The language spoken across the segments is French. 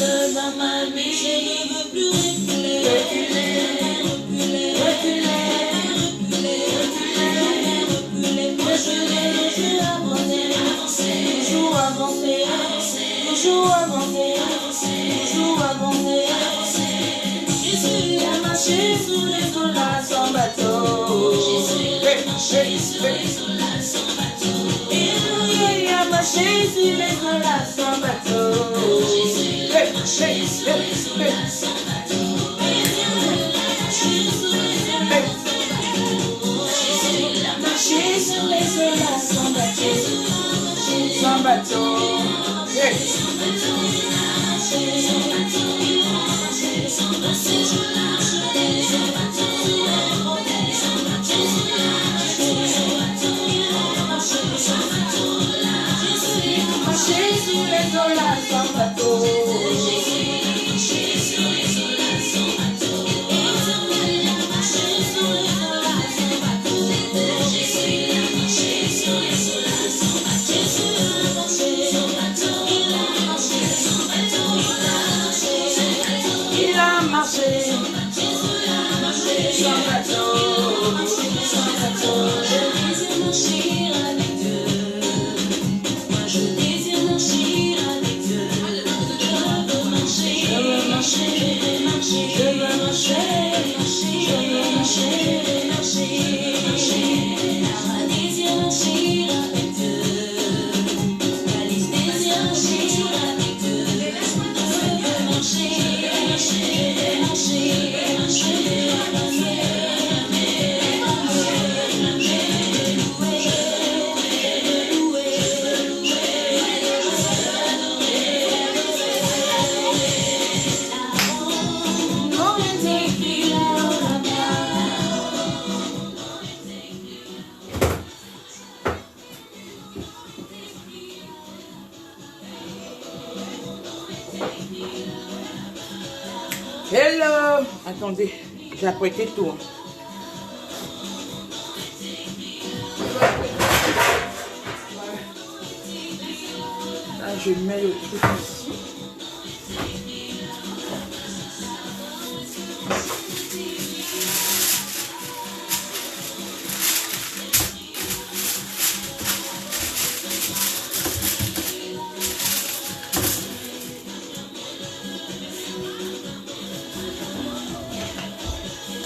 dans ma vie, je ne veux plus reculer, reculer, reculer, moi je veux avancer, toujours avancer, toujours avancer, toujours avancer. Jésus a marché sur les eaux là sans bateau. Jésus a marché sur les eaux là sans bateau. Il a marché sur les eaux là sans bateau. Jésus a marché sur les eaux là sans bateau. Jésus a marché sur les eaux là sans bateau. Sans bateau. Hello! Attendez, j'ai apprêté tout. Là, je mets le truc ici.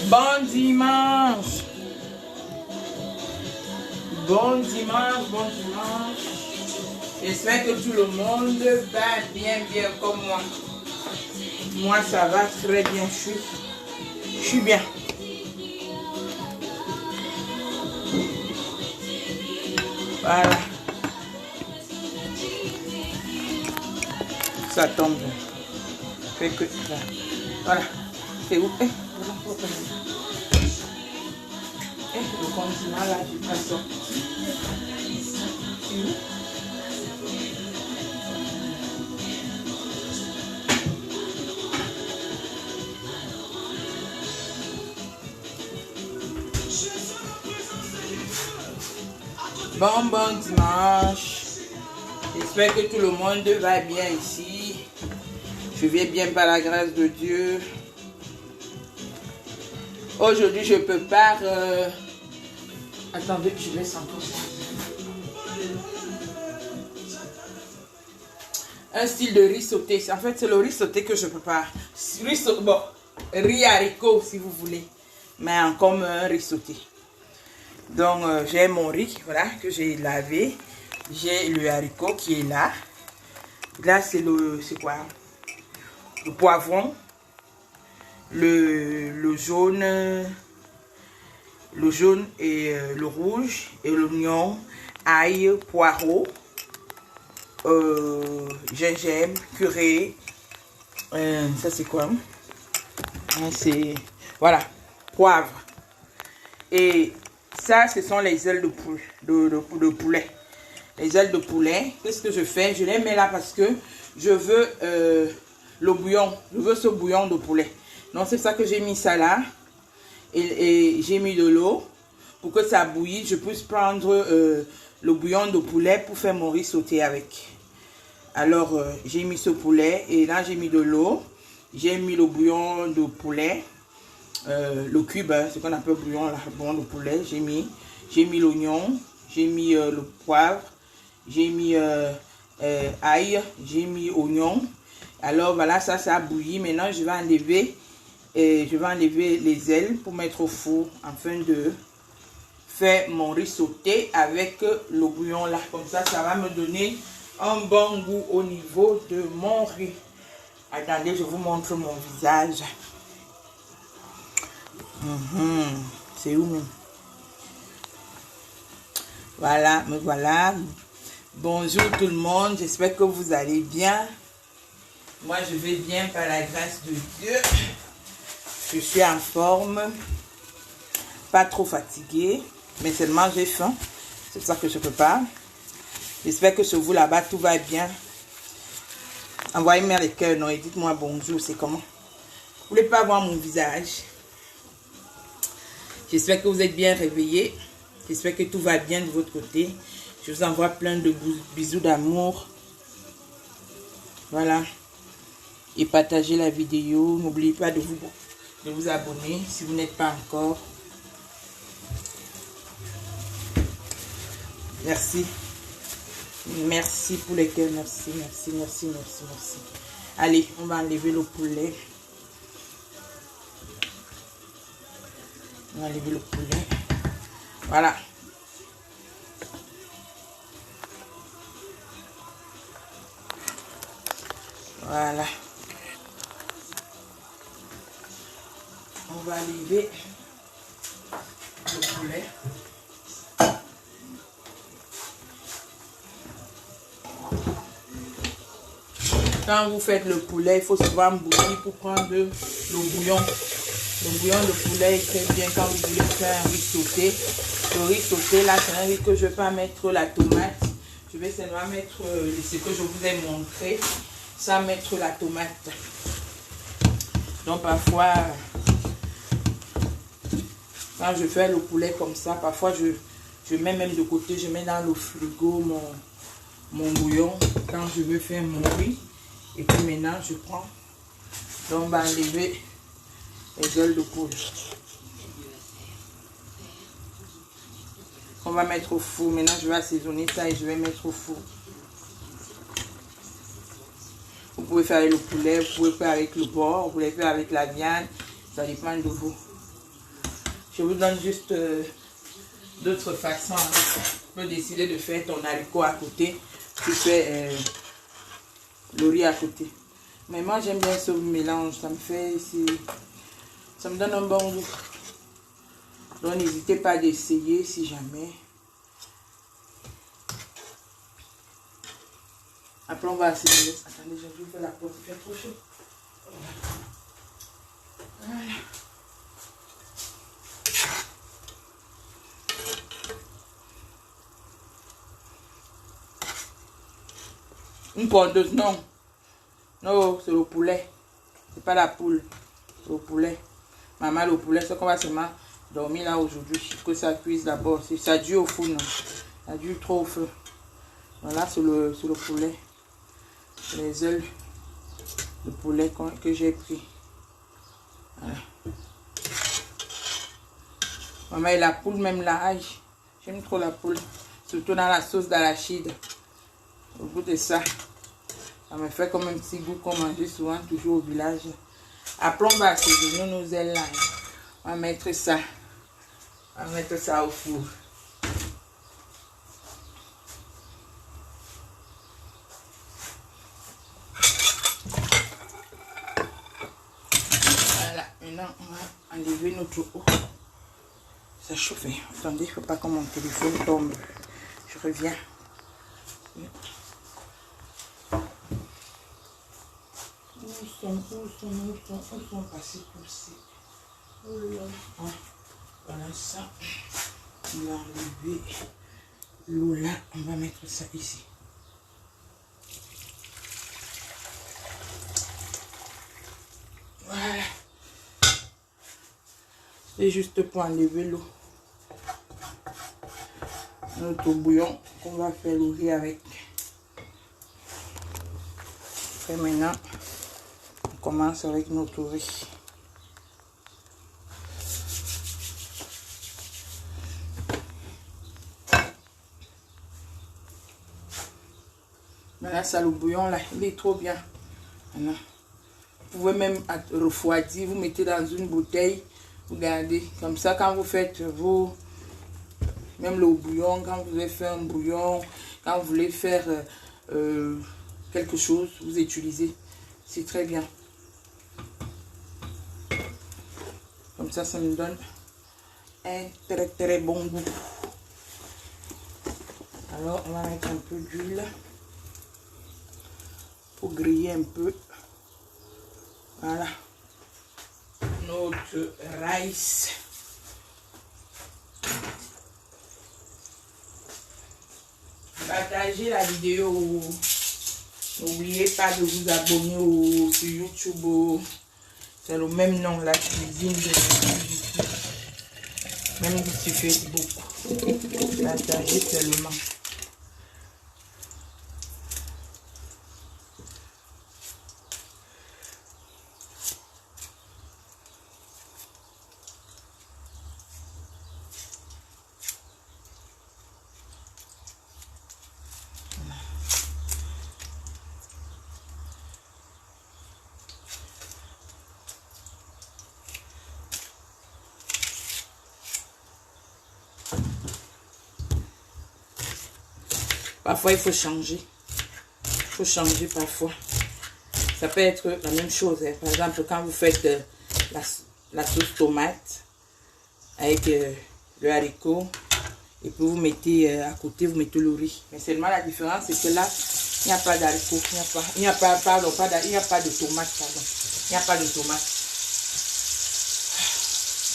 Bon dimanche. Bon dimanche, bon dimanche. J'espère que tout le monde va bien comme moi. Moi, ça va très bien. Je suis bien. Voilà. Ça tombe. Fait que là. Voilà. C'est où? Le condiment là, je passe sorti. Bon dimanche. J'espère que tout le monde va bien ici. Je vais bien par la grâce de Dieu. Aujourd'hui, je prépare... Attendez, je laisse encore ça. Un style de riz sauté. En fait, c'est le riz sauté que je prépare. Riz sauté, bon, riz haricot si vous voulez. Mais comme un riz sauté. Donc, j'ai mon riz, voilà, que j'ai lavé. J'ai le haricot qui est là. Là, c'est quoi? Le poivron. Le jaune et le rouge et l'oignon, ail, poireau, gingembre, curry, ça c'est quoi? C'est, voilà, poivre. Et ça, ce sont les ailes de poulet. Les ailes de poulet, qu'est-ce que je fais? Je les mets là parce que je veux le bouillon, je veux ce bouillon de poulet. Donc c'est ça que j'ai mis ça là. Et j'ai mis de l'eau pour que ça bouillit. Je puisse prendre le bouillon de poulet pour faire mon riz sauté avec. Alors, j'ai mis ce poulet et là, j'ai mis de l'eau. J'ai mis le bouillon de poulet, le cube, hein, ce qu'on appelle bouillon, là, bouillon de poulet. J'ai mis l'oignon, j'ai mis le poivre, j'ai mis ail, j'ai mis oignon. Alors, voilà, ça a bouilli. Maintenant, je vais enlever les ailes pour mettre au four afin de faire mon riz sauté avec le bouillon là. Comme ça va me donner un bon goût au niveau de mon riz. Attendez, je vous montre mon visage. C'est où même? Voilà, me voilà. Bonjour tout le monde, j'espère que vous allez bien. Moi, je vais bien par la grâce de Dieu. Je suis en forme, pas trop fatiguée, mais seulement j'ai faim. C'est pour ça que je peux pas. J'espère que chez vous là-bas, tout va bien. Envoyez-moi les cœurs, non, et dites-moi bonjour, c'est comment? Vous voulez pas voir mon visage? J'espère que vous êtes bien réveillés. J'espère que tout va bien de votre côté. Je vous envoie plein de bisous d'amour. Voilà. Et partagez la vidéo. N'oubliez pas de vous abonner si vous n'êtes pas encore. Merci. Merci pour les cœurs. Merci, merci, merci, merci, merci. Allez, on va enlever le poulet. On va enlever le poulet. Voilà. Voilà. On va enlever le poulet. Quand vous faites le poulet, il faut souvent bouillir pour prendre le bouillon. Le bouillon de poulet est très bien quand vous voulez faire un riz sauté. Le riz sauté, là, c'est un riz que je ne vais pas mettre la tomate. Je vais seulement mettre ce que je vous ai montré, sans mettre la tomate. Donc, parfois, quand je fais le poulet comme ça, parfois, je mets même de côté, je mets dans le frigo mon bouillon quand je veux faire mon riz. Et puis maintenant, je prends. Donc, on va enlever les ailes de poule. On va mettre au four. Maintenant, je vais assaisonner ça et je vais mettre au four. Vous pouvez faire avec le poulet, vous pouvez faire avec le porc, vous pouvez faire avec la viande. Ça dépend de vous. Je vous donne juste d'autres façons. Tu peux décider de faire ton haricot à côté. Tu fais le riz à côté. Mais moi, j'aime bien ce mélange. Ça me donne un bon goût. Donc, n'hésitez pas d'essayer si jamais. Après, on va assaisonner. Attendez, je vais faire la porte. Il fait trop chaud. Voilà. Une pondeuse, non. Non, c'est le poulet. C'est pas la poule. C'est le poulet. Maman, le poulet, c'est qu'on va seulement dormir là aujourd'hui. Que ça cuise d'abord. Ça dure au four, non. Ça dure trop au feu. Voilà, c'est le poulet. Les ailes de poulet que j'ai pris. Voilà. Maman, et la poule, même là. J'aime trop la poule. Surtout dans la sauce d'arachide. Au goût de ça. Ça me fait comme un petit goût qu'on mangeait souvent toujours au village. Après, on va assaisonner nos ailes là. On va mettre ça. On va mettre ça au four. Voilà. Maintenant, on va enlever notre eau. Ça chauffe. Attendez, il ne faut pas que mon téléphone tombe. Je reviens. Où sont passés tous ces... Voilà ça. On va enlever l'eau là. On va mettre ça ici. Voilà. C'est juste pour enlever l'eau. Notre bouillon qu'on va faire le riz avec. fait maintenant. On commence avec notre riz. Maintenant, ça, le bouillon là, il est trop bien. Maintenant, vous pouvez même refroidir, vous mettez dans une bouteille, vous gardez. Comme ça, quand vous faites vos... Même le bouillon, quand vous voulez faire un bouillon, quand vous voulez faire quelque chose, vous utilisez. C'est très bien. Comme ça me donne un très bon goût. Alors, on va mettre un peu d'huile pour griller un peu. Voilà. Notre rice. Partagez la vidéo. N'oubliez pas de vous abonner sur YouTube. C'est le même nom, la cuisine de YouTube. Même si Facebook. Partagez seulement. Parfois, il faut changer. Il faut changer parfois. Ça peut être la même chose. Hein. Par exemple, quand vous faites la sauce tomate avec le haricot, et puis vous mettez à côté, vous mettez le riz. Mais seulement la différence, c'est que là, il n'y a pas d'haricot. Il n'y a pas de tomate. Pardon. Il n'y a pas de tomate.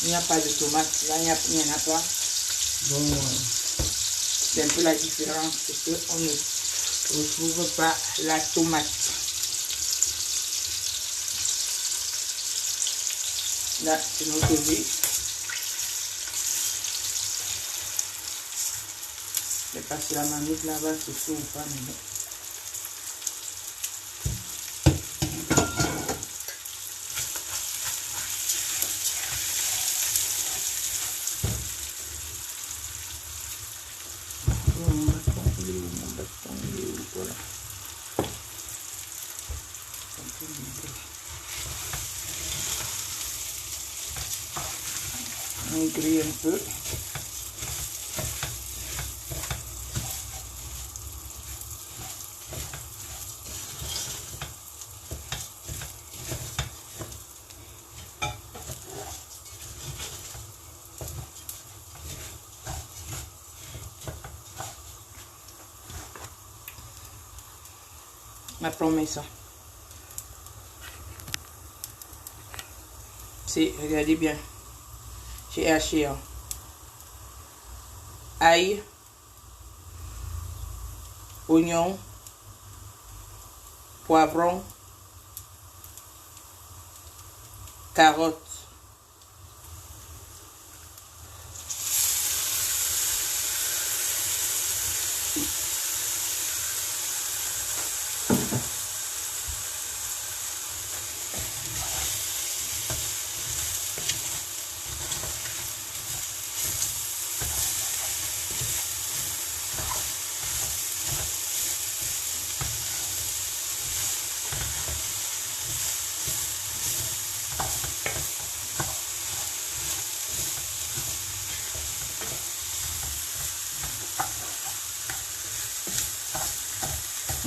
Il n'y a pas de tomate. Là, il n'y en a pas. Donc, c'est un peu la différence, c'est qu'on ne retrouve pas la tomate. Là, c'est notre riz. Je ne sais pas si la marmite là-bas se fait ou pas, mais bon. Voilà. On grille un peu. Après on met ça. C'est, regardez bien. J'ai haché ail, oignon, poivron, carottes.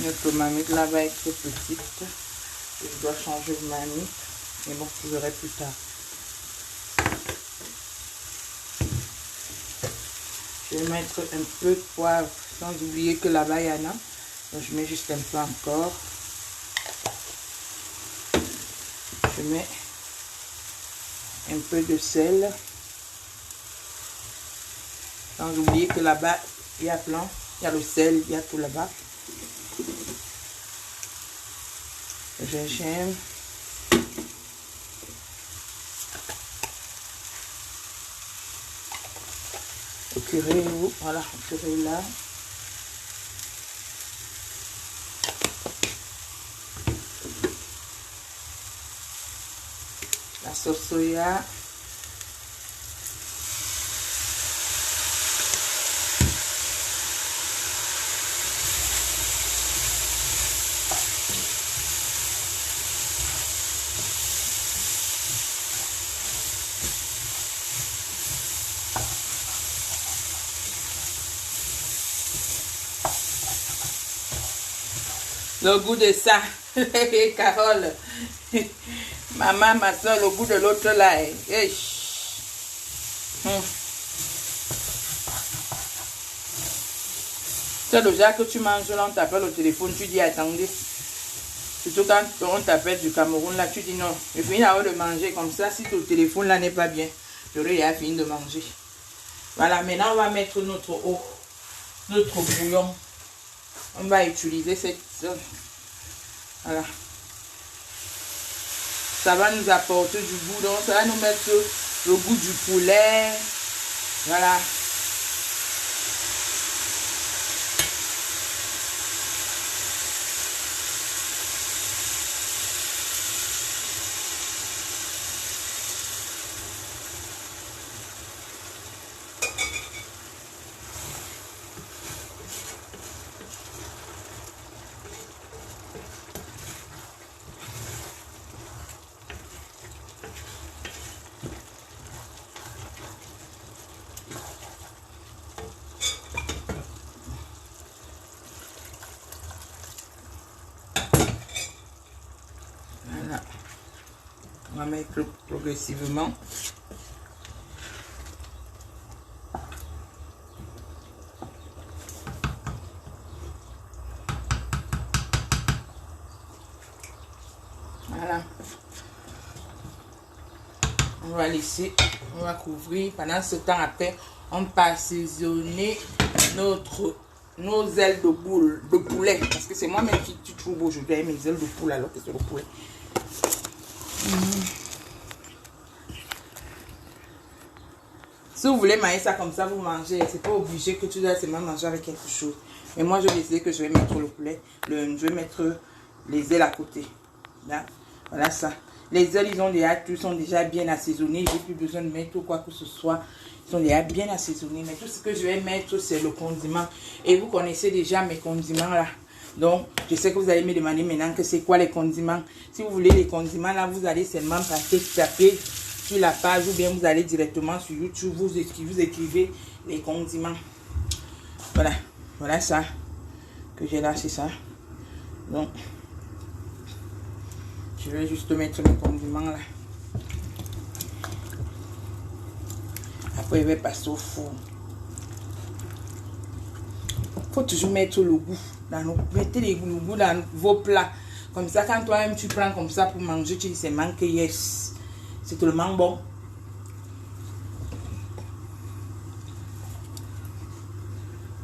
Notre marmite là va être petite. Je dois changer de marmite. Mais bon, je verrai plus tard. Je vais mettre un peu de poivre. Sans oublier que là-bas il y en a. Donc je mets juste un peu encore. Je mets un peu de sel. Sans oublier que là-bas il y a plein. Il y a le sel, il y a tout là-bas. Le gingembre. Au curry, voilà, au curry là. sauce soya. Le goût de ça, Carole, maman, ma soeur, le goût de l'autre là. C'est déjà que tu manges là, on t'appelle au téléphone, tu dis attendez. Surtout quand on t'appelle du Cameroun là, tu dis non, je finis d'abord de manger comme ça. Si ton téléphone là n'est pas bien, j'aurais déjà fini de manger. Voilà, maintenant on va mettre notre eau, notre bouillon. On va utiliser cette... Voilà. Ça va nous apporter du goût. Donc, ça va nous mettre le goût du poulet. Voilà. On va mettre progressivement. Voilà. On va laisser, on va couvrir. Pendant ce temps, après, on peut assaisonner nos ailes de poulet. Parce que c'est moi-même qui trouve aujourd'hui mes ailes de poulet alors que c'est le poulet. Si vous voulez manger ça comme ça, vous mangez. C'est pas obligé que tu dois seulement manger avec quelque chose. Mais moi, je décide que je vais mettre le poulet. Je vais mettre les ailes à côté. Là, voilà ça. Les ailes, ils sont déjà bien assaisonnés. J'ai plus besoin de mettre quoi que ce soit. Ils sont déjà bien assaisonnés. Mais tout ce que je vais mettre, c'est le condiment. Et vous connaissez déjà mes condiments là. Donc, je sais que vous allez me demander maintenant que c'est quoi les condiments. Si vous voulez les condiments là, vous allez seulement taper sur la page ou bien vous allez directement sur YouTube, vous écrivez les condiments. Voilà, voilà ça que j'ai là, c'est ça. Donc, je vais juste mettre les condiments là. Après, je vais passer au four. Il faut toujours mettre le goût mettez le goût dans vos plats. Comme ça, quand toi-même tu prends comme ça pour manger, tu dis c'est manqué, yes. C'est tellement bon.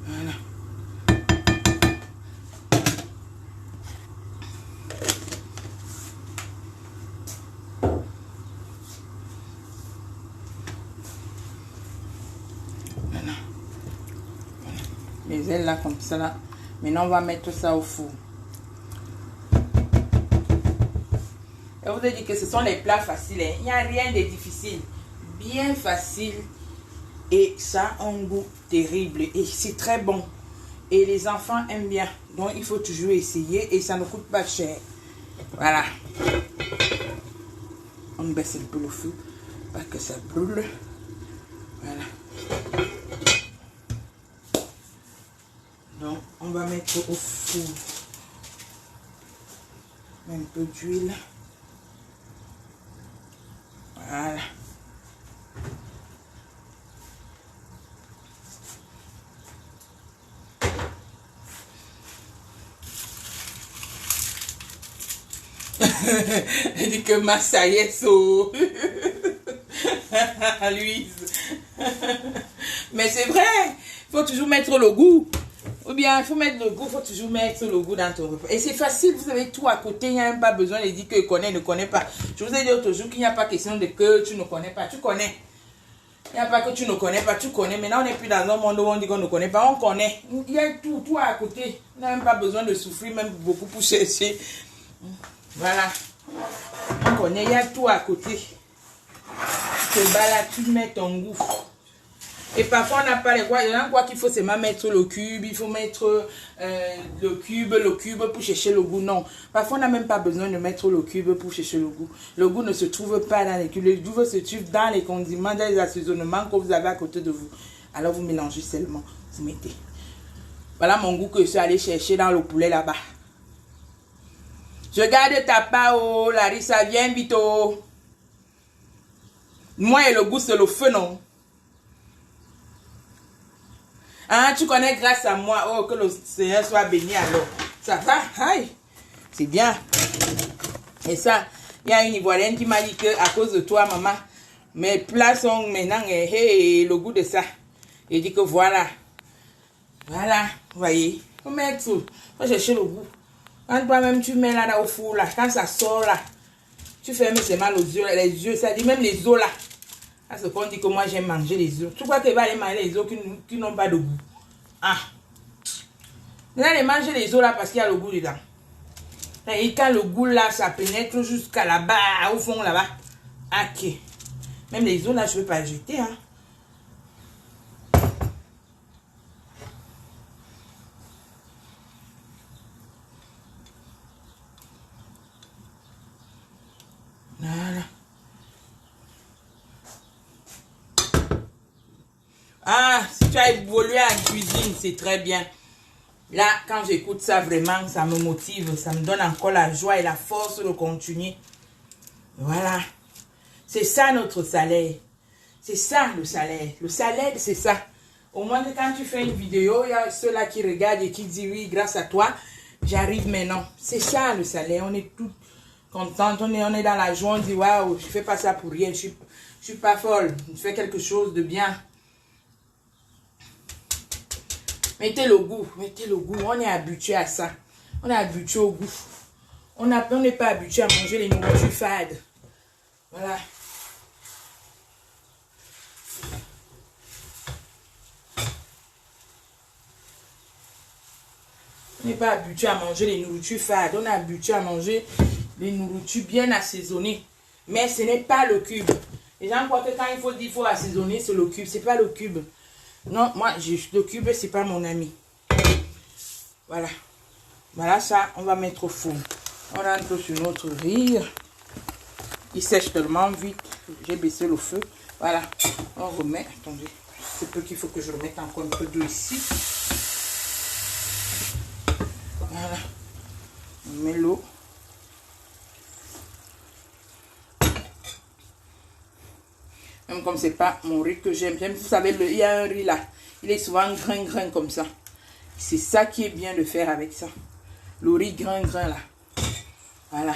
Voilà. Voilà. Les ailes là comme ça là. Maintenant on va mettre ça au four. Je vous ai dit que ce sont les plats faciles. Hein. Il n'y a rien de difficile. Bien facile. Et ça a un goût terrible. Et c'est très bon. Et les enfants aiment bien. Donc il faut toujours essayer. Et ça ne coûte pas cher. Voilà. On baisse un peu le feu. Pas que ça brûle. Voilà. Donc on va mettre au four un peu d'huile. Voilà. Elle dit que ma ça y est, so. Louise. Mais c'est vrai, il faut toujours mettre le goût. Ou bien, il faut mettre le goût, il faut toujours mettre le goût dans ton repas. Et c'est facile, vous avez tout à côté, il n'y a même pas besoin de dire que connaît, ne connaît pas. Je vous ai dit l'autre jour qu'il n'y a pas question de que tu ne connais pas, tu connais. Il n'y a pas que tu ne connais pas, tu connais. Maintenant, on n'est plus dans un monde où on dit qu'on ne connaît pas, on connaît. Il y a tout à côté. On n'a même pas besoin de souffrir, même beaucoup pour chercher. Voilà. On connaît, il y a tout à côté. ce bas là, tu mets ton goût. Et parfois on n'a pas les quoi. Il y en a quoi qu'il faut seulement mettre le cube. Il faut mettre le cube pour chercher le goût. Non. Parfois on n'a même pas besoin de mettre le cube pour chercher le goût. Le goût ne se trouve pas dans les cubes. Le goût se trouve dans les condiments, dans les assaisonnements que vous avez à côté de vous. Alors vous mélangez seulement. Vous mettez. Voilà mon goût que je suis allé chercher dans le poulet là-bas. Je garde ta part, oh, Larissa, viens vite, oh. Moi et le goût, c'est le feu, non? Hein, tu connais grâce à moi, oh, que le Seigneur soit béni alors. Ça va? Aïe, c'est bien. Et ça, il y a une Ivoirienne qui m'a dit que à cause de toi, maman, mes plats sont maintenant, le goût de ça. Et dit que voilà. Voilà, vous voyez. Faut mettre tout. Faut chercher le goût. Quand toi-même tu mets là au four, là, quand ça sort là, tu fermes seulement les yeux, ça dit même les os là. À ce qu'on dit que moi j'aime manger les os. Tu crois qu'il va aller manger les os qui n'ont pas de goût? Ah! Vous allez manger les os là parce qu'il y a le goût dedans. Et quand le goût là, ça pénètre jusqu'à là-bas, au fond là-bas. Ok. Même les os là, je ne peux pas jeter, hein. Voilà. Ah, si tu as évolué en cuisine, c'est très bien. Là, quand j'écoute ça, vraiment, ça me motive. Ça me donne encore la joie et la force de continuer. Voilà. C'est ça notre salaire. C'est ça le salaire. Le salaire, c'est ça. Au moins que quand tu fais une vidéo, il y a ceux-là qui regardent et qui disent oui, grâce à toi, j'arrive maintenant. C'est ça le salaire. On est tout contente, on est dans la joie, on dit waouh, je fais pas ça pour rien, je suis pas folle, je fais quelque chose de bien. Mettez le goût, on est habitué à ça, on est habitué au goût, on n'est pas habitué à manger les nourritures fades. Voilà. On n'est pas habitué à manger les nourritures fades, on est habitué à manger les nourritures bien assaisonnées. Mais ce n'est pas le cube. Les gens croient que quand il faut assaisonner, c'est le cube. C'est pas le cube. Non, moi, le cube, c'est pas mon ami. Voilà. Voilà ça, on va mettre au four. On rentre sur notre riz. Il sèche tellement vite. J'ai baissé le feu. Voilà. On remet. Attendez. C'est peu qu'il faut que je remette encore un peu d'eau ici. Voilà. On met l'eau. Même comme c'est pas mon riz que j'aime. Vous savez, il y a un riz là. Il est souvent grain comme ça. C'est ça qui est bien de faire avec ça. Le riz grain là. Voilà.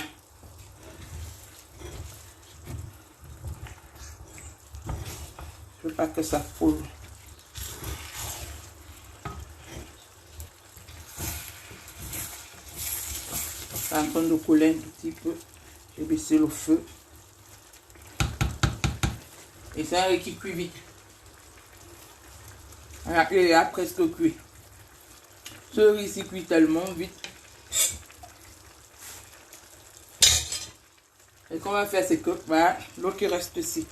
Je veux pas que ça coule. C'est en train de couler un petit peu. J'ai baissé le feu. Et c'est un riz qui cuit vite. Voilà, il est presque cuit. Ce riz ici cuit tellement vite. Et ce qu'on va faire, c'est que voilà, l'eau qui reste ici.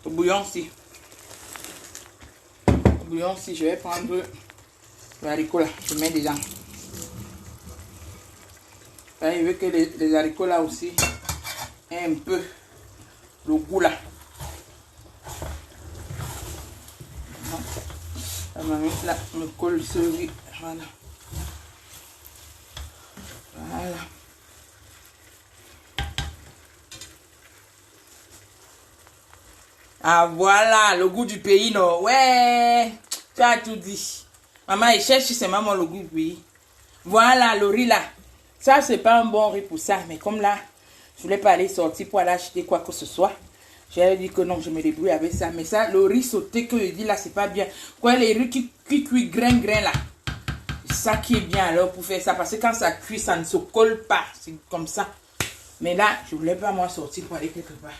Le bouillon ici. Le bouillon ici, je vais prendre le haricot là. Je mets dedans. Là, je veux que les haricots là aussi aient un peu le goût là. La mamie là me colle ce riz. Voilà. Voilà. Ah voilà, le goût du pays, non? Ouais, tu as tout dit. Maman, il cherche seulement le goût du pays. Voilà, le riz là. Ça, c'est pas un bon riz pour ça. Mais comme là, je voulais pas aller sortir pour aller acheter quoi que ce soit. J'ai dit que non, je me débrouille avec ça. Mais ça, le riz sauté que je dis là, c'est pas bien. Quoi, les riz qui cuit grain là. C'est ça qui est bien alors pour faire ça. Parce que quand ça cuit, ça ne se colle pas. C'est comme ça. Mais là, je voulais pas moi sortir pour aller quelque part.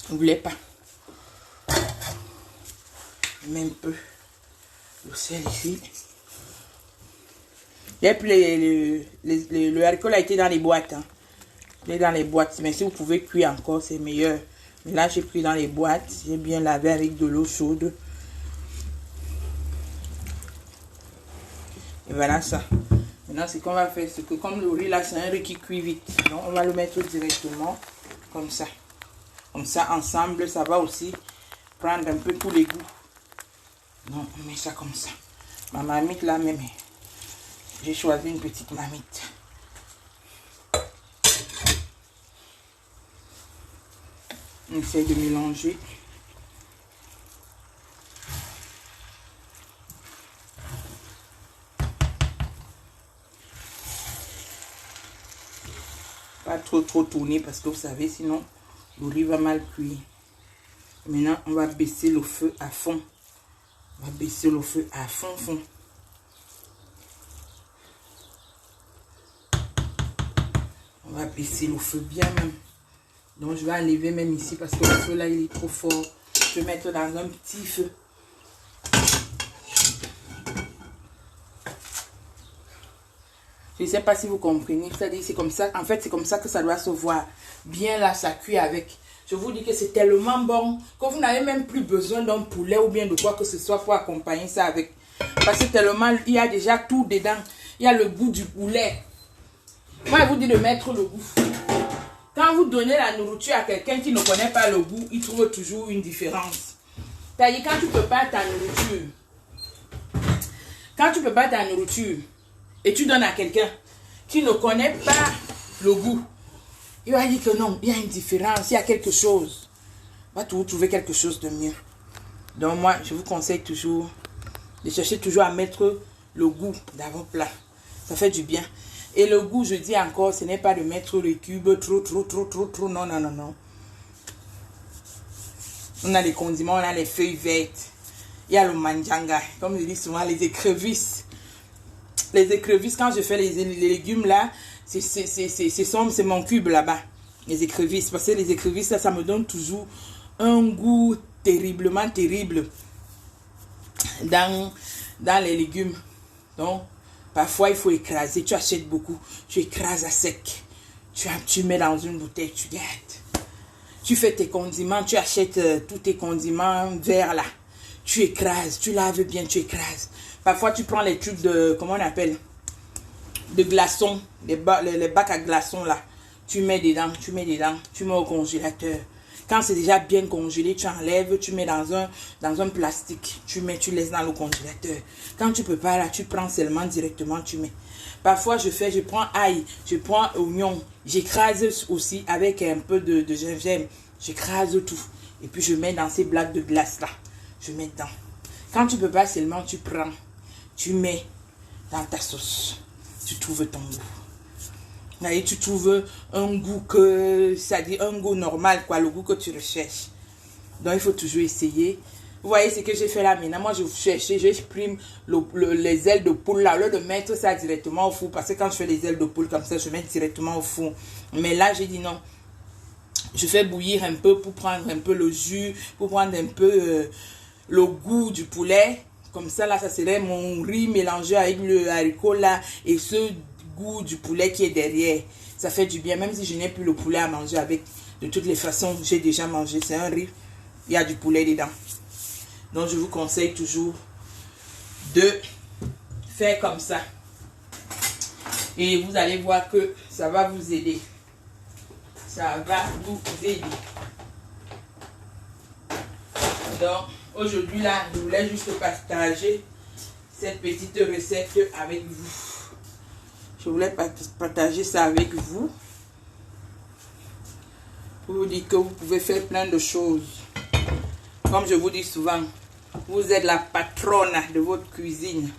Je voulais pas. Je mets un peu le sel ici. Et puis le haricot a été dans les boîtes. Hein. Il est dans les boîtes. Mais si vous pouvez cuire encore, c'est meilleur. Là, j'ai pris dans les boîtes. J'ai bien lavé avec de l'eau chaude. Et voilà ça. Maintenant, ce qu'on va faire, c'est que comme le riz là, c'est un riz qui cuit vite. Donc, on va le mettre directement comme ça. Comme ça, ensemble, ça va aussi prendre un peu tous les goûts. Donc, on met ça comme ça. Ma marmite là, même. J'ai choisi une petite marmite. On essaye de mélanger. Pas trop tourner parce que vous savez, sinon le riz va mal cuire. Maintenant, on va baisser le feu à fond. On va baisser le feu à fond. On va baisser le feu bien même. Donc, je vais enlever même ici parce que le feu là, il est trop fort. Je vais mettre dans un petit feu. Je ne sais pas si vous comprenez. C'est-à-dire, c'est comme ça. En fait, c'est comme ça que ça doit se voir. Bien là, ça cuit avec. Je vous dis que c'est tellement bon que vous n'avez même plus besoin d'un poulet ou bien de quoi que ce soit pour accompagner ça avec. Parce que tellement, il y a déjà tout dedans. Il y a le goût du poulet. Moi, je vous dis de mettre le goût. Quand vous donnez la nourriture à quelqu'un qui ne connaît pas le goût, il trouve toujours une différence. C'est-à-dire, quand tu prépares ta nourriture, et tu donnes à quelqu'un qui ne connaît pas le goût, il va dire que non, il y a une différence, il y a quelque chose. Il va toujours trouver quelque chose de mieux. Donc moi, je vous conseille toujours de chercher toujours à mettre le goût dans vos plats. Ça fait du bien. Et le goût, je dis encore, ce n'est pas de mettre les cubes trop. Non. On a les condiments, on a les feuilles vertes. Il y a le manjanga, comme je dis souvent, les écrevisses. Les écrevisses, quand je fais les légumes là, c'est mon cube là-bas. Les écrevisses, parce que les écrevisses là, ça me donne toujours un goût terriblement terrible dans les légumes. Donc, parfois il faut écraser. Tu achètes beaucoup, tu écrases à sec. Tu mets dans une bouteille, tu gardes. Tu fais tes condiments, tu achètes tous tes condiments verts là. Tu écrases, tu laves bien, tu écrases. Parfois, tu prends les tubes de, comment on appelle, de glaçons, les bacs à glaçons là. Tu mets dedans, tu mets au congélateur. Quand c'est déjà bien congelé, tu enlèves, tu mets dans un plastique. Tu laisses dans le congélateur. Quand tu peux pas là, tu prends seulement directement, tu mets. Parfois, je prends ail, je prends oignon. J'écrase aussi avec un peu de gingembre. J'écrase tout. Et puis, je mets dans ces blagues de glace là. Je mets dedans. Quand tu peux pas seulement, tu prends. Tu mets dans ta sauce. Tu trouves ton goût. Et tu trouves un goût c'est-à-dire un goût normal, quoi, le goût que tu recherches. Donc, il faut toujours essayer. Vous voyez ce que j'ai fait là maintenant. Moi, j'exprime les ailes de poule là. Au lieu de mettre ça directement au four. Parce que quand je fais les ailes de poule comme ça, je mets directement au four. Mais là, j'ai dit non. Je fais bouillir un peu pour prendre un peu le jus, pour prendre un peu le goût du poulet. Comme ça, là, ça serait mon riz mélangé avec le haricot là et ce goût du poulet qui est derrière. Ça fait du bien, même si je n'ai plus le poulet à manger avec. De toutes les façons, j'ai déjà mangé. C'est un riz, il y a du poulet dedans. Donc, je vous conseille toujours de faire comme ça. Et vous allez voir que ça va vous aider. Ça va vous aider. Donc, aujourd'hui, là, je voulais juste partager cette petite recette avec vous. Je voulais partager ça avec vous. Pour vous dire que vous pouvez faire plein de choses. Comme je vous dis souvent, vous êtes la patronne de votre cuisine.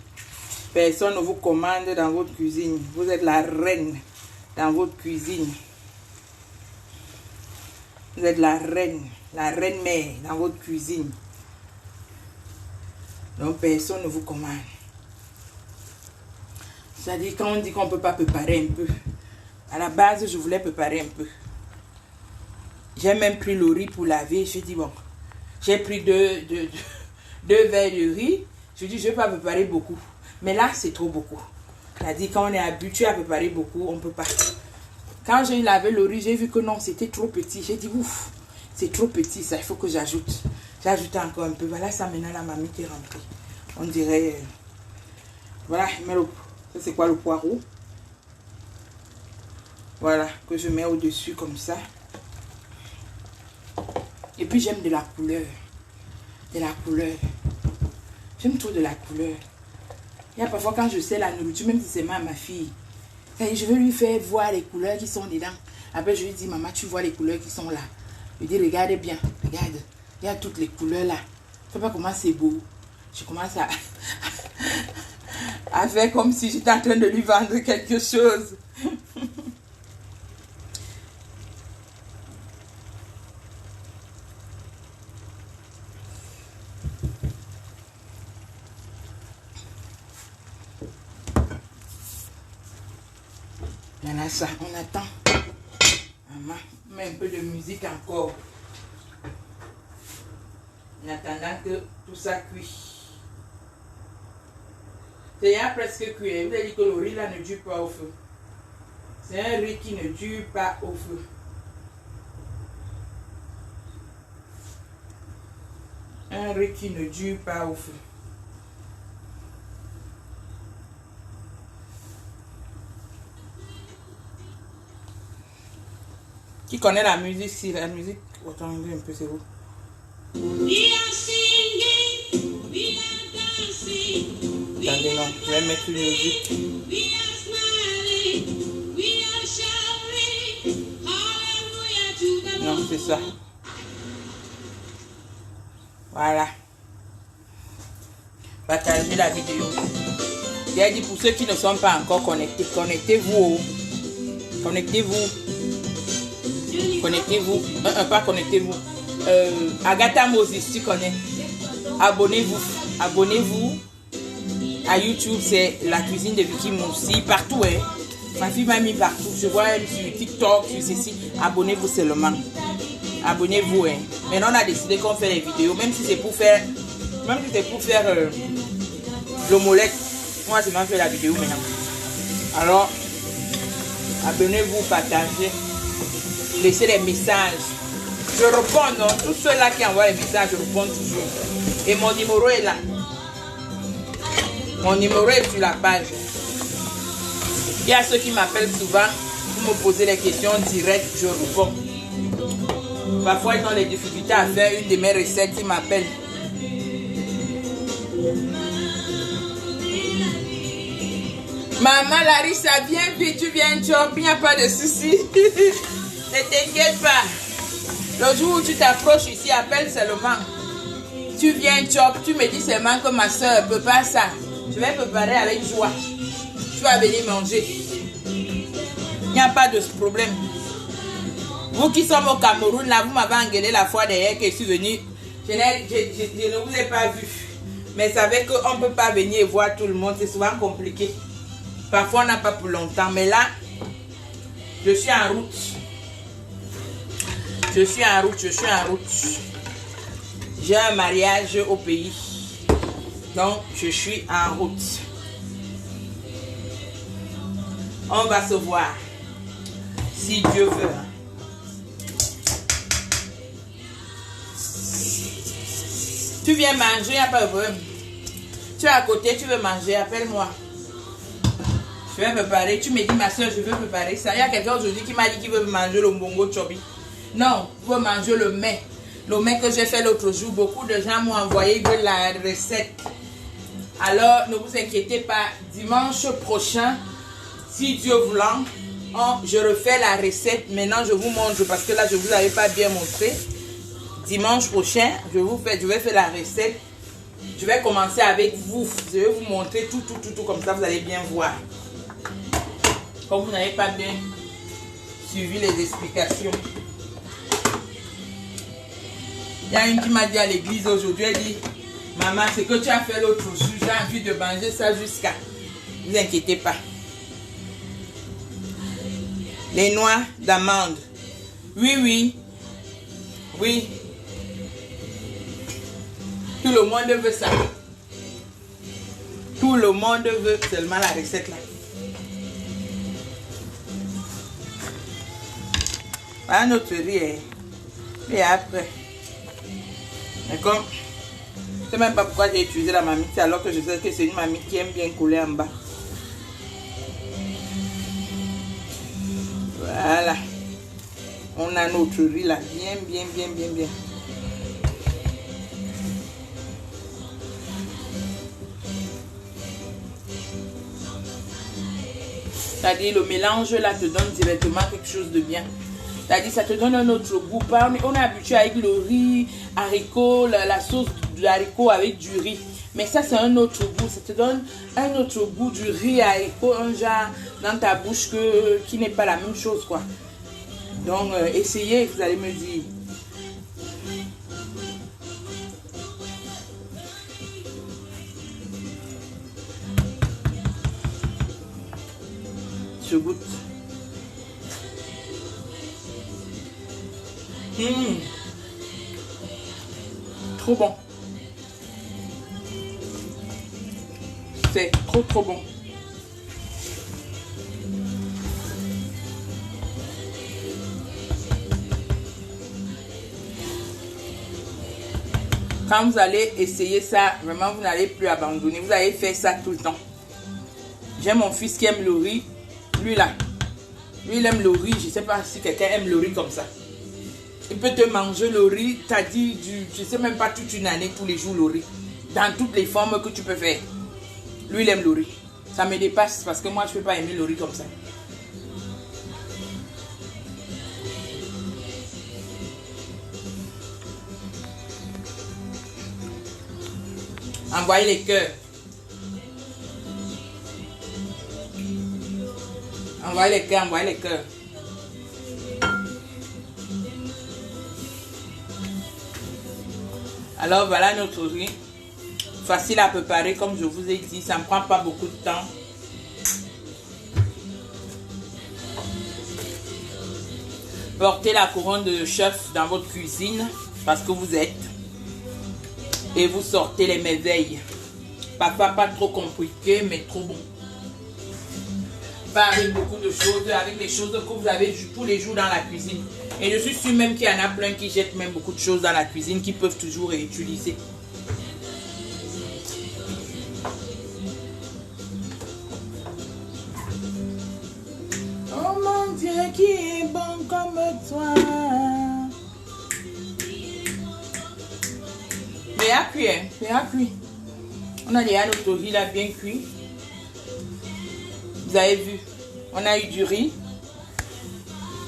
Personne ne vous commande dans votre cuisine. Vous êtes la reine dans votre cuisine. Vous êtes la reine mère dans votre cuisine. Donc personne ne vous commande. C'est-à-dire quand on dit qu'on ne peut pas préparer un peu. À la base, je voulais préparer un peu. J'ai même pris le riz pour laver. Je dis bon, j'ai pris deux verres de riz. Je dis je ne vais pas préparer beaucoup. Mais là, c'est trop beaucoup. C'est-à-dire quand on est habitué à préparer beaucoup, on ne peut pas. Quand j'ai lavé le riz, j'ai vu que non, c'était trop petit. J'ai dit ouf, C'est trop petit, ça. Il faut que j'ajoute. J'ajoute encore un peu. Voilà, ça maintenant, la mamie qui est rentrée. On dirait... voilà, je mets le... ça, c'est quoi le poireau? Voilà, que je mets au-dessus comme ça. Et puis, j'aime de la couleur. De la couleur. J'aime trop de la couleur. Il y a parfois quand je sais la nourriture, même si c'est ma fille, je veux lui faire voir les couleurs qui sont dedans. Après, je lui dis, maman, tu vois les couleurs qui sont là. Je dis, regarde bien, regarde. Il y a toutes les couleurs là. Je sais pas comment c'est beau. Je commence à faire comme si j'étais en train de lui vendre quelque chose. Voilà ça, on attend. Maman, met un peu de musique encore. En attendant que tout ça cuit. C'est déjà presque cuit. Vous avez dit que le riz là ne dure pas au feu. C'est un riz qui ne dure pas au feu. Un riz qui ne dure pas au feu. Qui connaît la musique? Si la musique, attendez un peu, c'est vous. Attendez, non, je vais mettre une musique. Non, c'est ça. Voilà. Partagez la vidéo. J'ai dit pour ceux qui ne sont pas encore connectés, connectez-vous. Connectez-vous. Connectez-vous. Pas connectez-vous. Agatha Moses, tu connais. Abonnez-vous. Abonnez-vous. À YouTube, c'est la cuisine de Vicky Moussi. Partout, hein. Ma fille m'a mis partout. Je vois elle sur TikTok, sur ceci. Abonnez-vous seulement. Abonnez-vous, hein. Maintenant, on a décidé qu'on fait les vidéos. Même si c'est pour faire... Même si c'est pour faire l'omelette. Moi, je m'en fais la vidéo maintenant. Alors, abonnez-vous, partagez. Laissez les messages. Je réponds, non? Tous ceux-là qui envoient les messages, je réponds toujours. Et mon numéro est là. Mon numéro est sur la page. Il y a ceux qui m'appellent souvent pour me poser les questions directes, je réponds. Parfois, ils ont des difficultés à faire une de mes recettes, ils m'appellent. Maman Larissa, viens vite, tu viens job, il n'y a pas de souci. Ne t'inquiète pas. Le jour où tu t'approches ici, appelle seulement. Tu viens job, tu me dis seulement que ma soeur ne peut pas ça. Je vais préparer avec joie. Tu vas venir manger. Il n'y a pas de problème. Vous qui sommes au Cameroun, là, vous m'avez engueulé la fois dernière que je suis venue. Je ne vous ai pas vu. Mais savez qu'on ne peut pas venir voir tout le monde. C'est souvent compliqué. Parfois, on n'a pas pour longtemps. Mais là, je suis en route. Je suis en route. J'ai un mariage au pays. Donc, je suis en route. On va se voir. Si Dieu veut. Tu viens manger, il n'y a pas de problème. Tu es à côté, tu veux manger, appelle-moi. Je vais préparer. Tu me dis, ma soeur, je veux préparer ça. Il y a quelqu'un aujourd'hui qui m'a dit qu'il veut manger le mbongo chobi. Non, je veux manger le mets. Le mets que j'ai fait l'autre jour. Beaucoup de gens m'ont envoyé de la recette. Alors, ne vous inquiétez pas. Dimanche prochain, si Dieu voulant, je refais la recette. Maintenant, je vous montre parce que là, je ne vous avais pas bien montré. Dimanche prochain, je vais faire la recette. Je vais commencer avec vous. Je vais vous montrer tout. Comme ça, vous allez bien voir. Comme vous n'avez pas bien suivi les explications. Il y a une qui m'a dit à l'église aujourd'hui, elle dit, maman, ce que tu as fait l'autre jour, j'ai envie de manger ça jusqu'à... Ne vous inquiétez pas. Les noix d'amande. Oui. Tout le monde veut ça. Tout le monde veut seulement la recette là. Voilà notre riz. Et après, mais comme je ne sais même pas pourquoi j'ai utilisé la marmite alors que je sais que c'est une marmite qui aime bien coller en bas. Voilà. On a notre riz là, bien. C'est-à-dire le mélange là te donne directement quelque chose de bien. C'est-à-dire ça te donne un autre goût. On est habitué avec le riz, haricot, la sauce de haricot avec du riz. Mais ça c'est un autre goût. Ça te donne un autre goût du riz haricot, un genre dans ta bouche qui n'est pas la même chose quoi. Donc essayez, vous allez me dire. Je goûte. Trop bon. C'est trop bon. Quand vous allez essayer ça, vraiment vous n'allez plus abandonner. Vous allez faire ça tout le temps. J'ai mon fils qui aime le riz. Lui là, lui il aime le riz. Je ne sais pas si quelqu'un aime le riz comme ça. Il peut te manger le riz, t'as dit, je ne sais même pas, toute une année, tous les jours le riz. Dans toutes les formes que tu peux faire. Lui il aime le riz. Ça me dépasse parce que moi je ne peux pas aimer le riz comme ça. Envoyez les cœurs. Envoyez les cœurs, envoyez les cœurs. Alors voilà notre riz. Facile à préparer comme je vous ai dit. Ça ne prend pas beaucoup de temps. Portez la couronne de chef dans votre cuisine parce que vous êtes. Et vous sortez les merveilles. Parfois pas trop compliqué mais trop bon. Pas avec beaucoup de choses, avec des choses que vous avez tous les jours dans la cuisine. Et je suis sûre même qu'il y en a plein qui jettent même beaucoup de choses dans la cuisine qui peuvent toujours réutiliser. Oh mon Dieu, qui est bon comme toi. Bien cuit, hein? Bien cuit. On a déjà notre riz là bien cuit. Vous avez vu, on a eu du riz.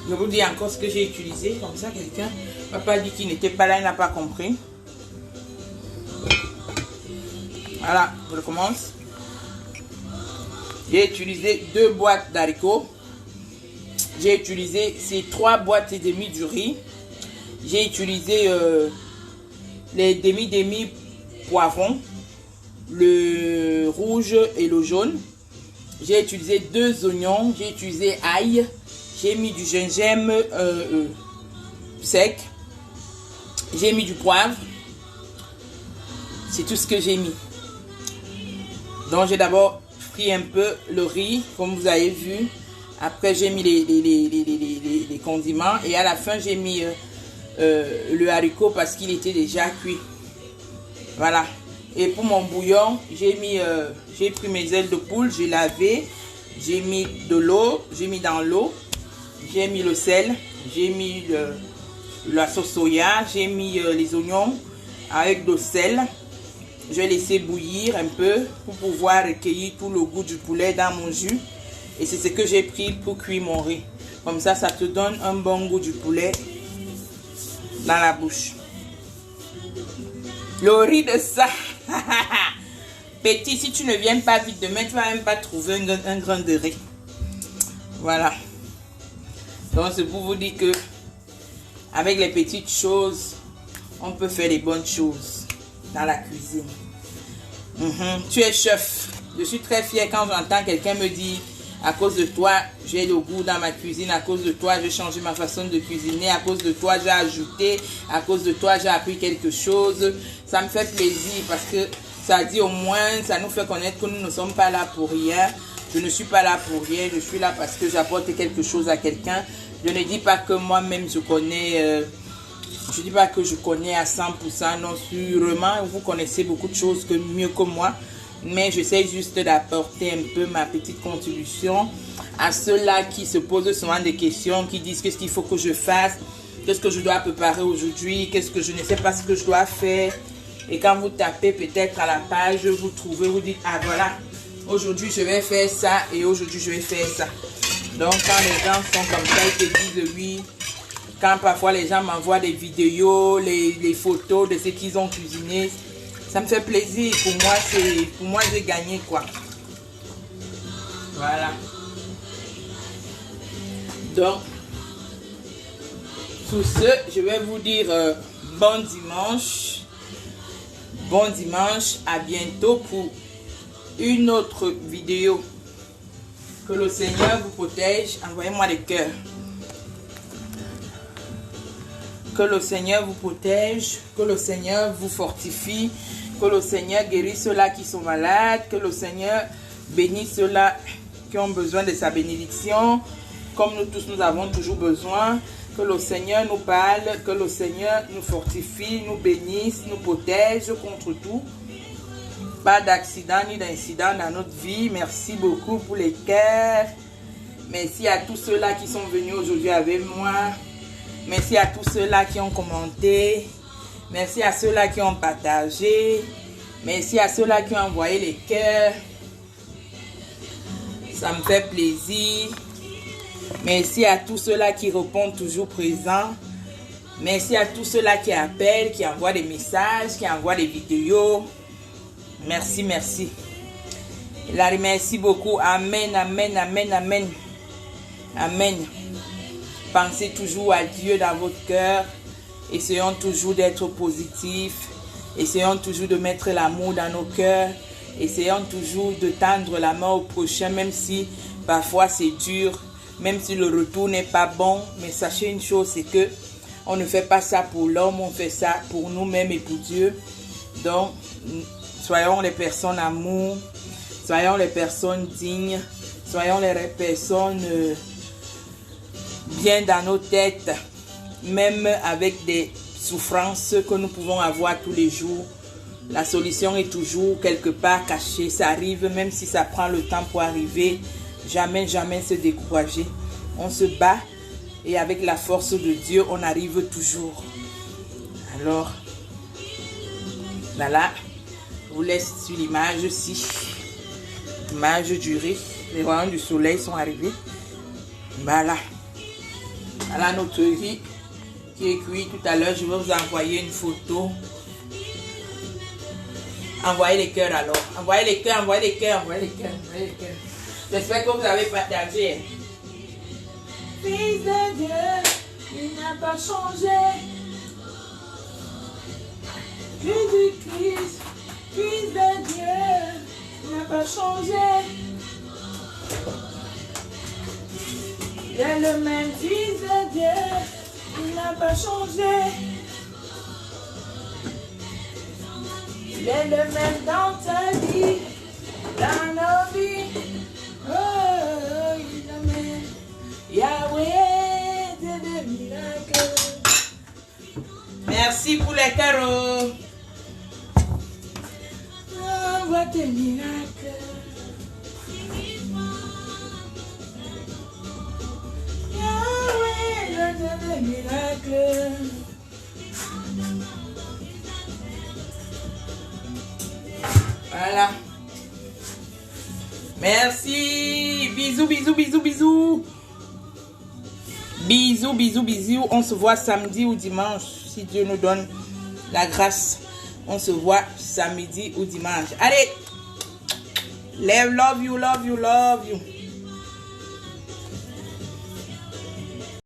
Je vous dis encore ce que j'ai utilisé. Comme ça, quelqu'un ne m'a pas dit qu'il n'était pas là, il n'a pas compris. Voilà, je recommence. J'ai utilisé 2 boîtes d'haricots. J'ai utilisé ces 3 boîtes et demie du riz. J'ai utilisé les demi poivrons, le rouge et le jaune. J'ai utilisé 2 oignons, j'ai utilisé ail, j'ai mis du gingembre sec, j'ai mis du poivre. C'est tout ce que j'ai mis. Donc j'ai d'abord frit un peu le riz, comme vous avez vu. Après j'ai mis les condiments et à la fin j'ai mis le haricot parce qu'il était déjà cuit. Voilà. Et pour mon bouillon, j'ai pris mes ailes de poule, j'ai lavé, j'ai mis de l'eau, j'ai mis dans l'eau, j'ai mis le sel, j'ai mis la sauce soya, j'ai mis les oignons avec de sel. Je vais laisser bouillir un peu pour pouvoir recueillir tout le goût du poulet dans mon jus. Et c'est ce que j'ai pris pour cuire mon riz. Comme ça, ça te donne un bon goût du poulet dans la bouche. Le riz de ça. Petit, si tu ne viens pas vite demain, tu ne vas même pas trouver un grain de riz. Voilà. Donc c'est pour vous dire que avec les petites choses, on peut faire les bonnes choses dans la cuisine. Tu es chef. Je suis très fière quand j'entends quelqu'un me dire à cause de toi, j'ai le goût dans ma cuisine. À cause de toi, j'ai changé ma façon de cuisiner. À cause de toi, j'ai ajouté. À cause de toi, j'ai appris quelque chose. Ça me fait plaisir parce que ça dit au moins, ça nous fait connaître que nous ne sommes pas là pour rien. Je ne suis pas là pour rien. Je suis là parce que j'apporte quelque chose à quelqu'un. Je ne dis pas que moi-même, je connais Je ne dis pas que je connais à 100%, non, sûrement, vous connaissez beaucoup de choses mieux que moi. Mais j'essaie juste d'apporter un peu ma petite contribution à ceux-là qui se posent souvent des questions, qui disent qu'est-ce qu'il faut que je fasse, qu'est-ce que je dois préparer aujourd'hui, qu'est-ce que je ne sais pas ce que je dois faire. Et quand vous tapez peut-être à la page, vous trouvez, vous dites, ah voilà, aujourd'hui je vais faire ça et aujourd'hui je vais faire ça. Donc quand les gens sont comme ça, ils te disent oui. Quand parfois les gens m'envoient des vidéos, les photos de ce qu'ils ont cuisiné, ça me fait plaisir. Pour moi j'ai gagné quoi. Voilà. Donc, sur ce, je vais vous dire bon dimanche. Bon dimanche. À bientôt pour une autre vidéo. Que le Seigneur vous protège. Envoyez-moi des cœurs. Que le Seigneur vous protège. Que le Seigneur vous fortifie. Que le Seigneur guérisse ceux-là qui sont malades. Que le Seigneur bénisse ceux-là qui ont besoin de sa bénédiction. Comme nous tous, nous avons toujours besoin. Que le Seigneur nous parle. Que le Seigneur nous fortifie, nous bénisse, nous protège contre tout. Pas d'accident ni d'incident dans notre vie. Merci beaucoup pour les cœurs. Merci à tous ceux-là qui sont venus aujourd'hui avec moi. Merci à tous ceux-là qui ont commenté. Merci à ceux-là qui ont partagé. Merci à ceux-là qui ont envoyé les cœurs. Ça me fait plaisir. Merci à tous ceux-là qui répondent toujours présents. Merci à tous ceux-là qui appellent, qui envoient des messages, qui envoient des vidéos. Merci, merci. La remercie beaucoup. Amen, amen, amen, amen. Amen. Pensez toujours à Dieu dans votre cœur. Essayons toujours d'être positifs. Essayons toujours de mettre l'amour dans nos cœurs. Essayons toujours de tendre la main au prochain, même si parfois c'est dur, même si le retour n'est pas bon. Mais sachez une chose, c'est que on ne fait pas ça pour l'homme, on fait ça pour nous-mêmes et pour Dieu. Donc, soyons les personnes amour, soyons les personnes dignes, soyons les personnes bien dans nos têtes, même avec des souffrances que nous pouvons avoir tous les jours. La solution est toujours quelque part cachée. Ça arrive, même si ça prend le temps pour arriver. Jamais, jamais se décourager. On se bat et avec la force de Dieu, on arrive toujours. Alors, voilà. Je vous laisse sur l'image-ci. L'image du riz. Les rayons du soleil sont arrivés. Voilà. Voilà notre riz qui est cuit tout à l'heure. Je vais vous envoyer une photo. Envoyez les cœurs alors. Envoyez les cœurs, envoyez les cœurs, envoyez les cœurs, envoyez les cœurs. J'espère que vous avez partagé. Fils de Dieu, il n'a pas changé. Jésus-Christ, Fils de Dieu, il n'a pas changé. Il est le même Fils de Dieu, il n'a pas changé. Il est le même dans ta vie, dans nos vies. Oh, il est le même. Yahweh, Dieu de miracles. Merci pour les carottes. Envoie tes miracles. Yahweh, Dieu de miracles. Voilà. Merci. Bisous, bisous, bisous, bisous. Bisous, bisous, bisous. On se voit samedi ou dimanche. Si Dieu nous donne la grâce. On se voit samedi ou dimanche. Allez. Love you, love you, love you.